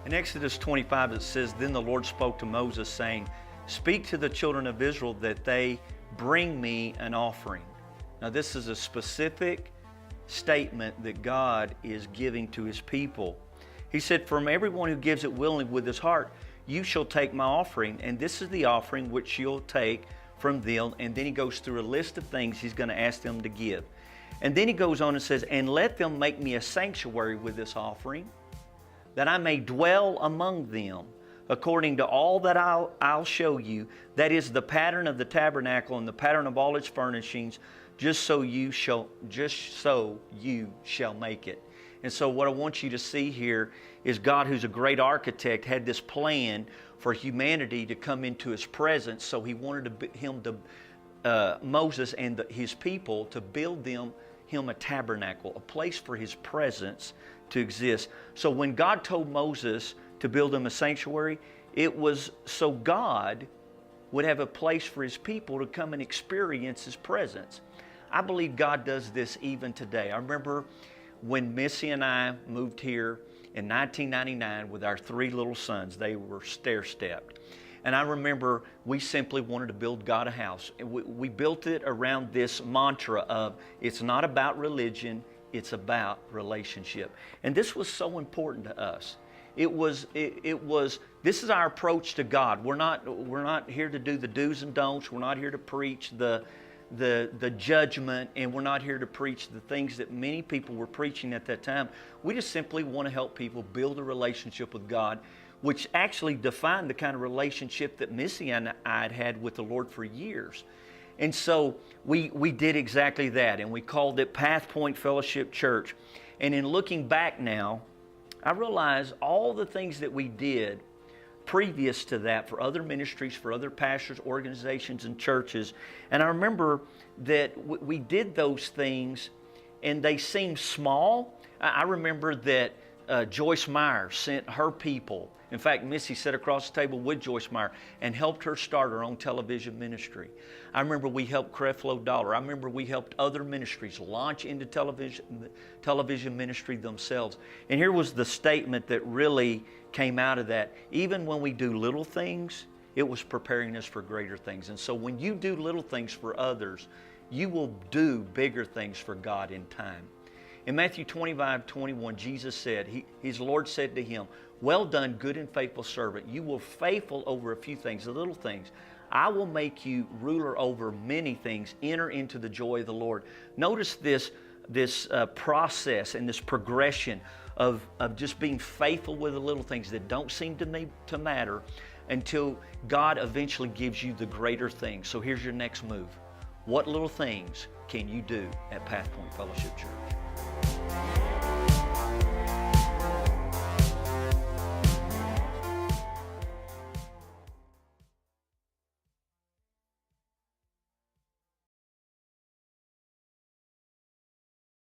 In Exodus 25 it says, "Then the Lord spoke to Moses, saying, Speak to the children of Israel that they bring me an offering." Now this is a specific statement that God is giving to His people. He said, "From everyone who gives it willingly with his heart, you shall take my offering, and this is the offering which you'll take from them." And then He goes through a list of things He's going to ask them to give. And then He goes on and says, "And let them make me a sanctuary with this offering, that I may dwell among them, according to all that I'll show you. That is the pattern of the tabernacle and the pattern of all its furnishings, just so you shall make it." And so what I want you to see here is God, who's a great architect, had this plan for humanity to come into His presence. So He wanted Moses and his people to build him a tabernacle, a place for His presence to exist. So when God told Moses to build him a sanctuary, it was so God would have a place for His people to come and experience His presence. I believe God does this even today. I remember when Missy and I moved here in 1999 with our 3 little sons. They were stair-stepped. And I remember we simply wanted to build God a house. We built it around this mantra of, it's not about religion, it's about relationship. And this was so important to us. This is our approach to God. We're not here to do the do's and don'ts. We're not here to preach the judgment, and we're not here to preach the things that many people were preaching at that time. We just simply want to help people build a relationship with God, which actually defined the kind of relationship that Missy and I had with the Lord for years. And so we did exactly that, and we called it Path Point Fellowship Church. And in looking back now, I realize all the things that we did previous to that for other ministries, for other pastors, organizations, and churches. And I remember that we did those things and they seemed small. I remember that Joyce Meyer sent her people. In fact, Missy sat across the table with Joyce Meyer and helped her start her own television ministry. I remember we helped Creflo Dollar. I remember we helped other ministries launch into television ministry themselves. And here was the statement that really came out of that. Even when we do little things, it was preparing us for greater things. And so when you do little things for others, you will do bigger things for God in time. In Matthew 25:21, Jesus said, His Lord said to him, "Well done, good and faithful servant. You were faithful over a few things, the little things. I will make you ruler over many things. Enter into the joy of the Lord." Notice this process and this progression of just being faithful with the little things that don't seem to matter until God eventually gives you the greater things. So here's your next move. What little things can you do at Path Point Fellowship Church?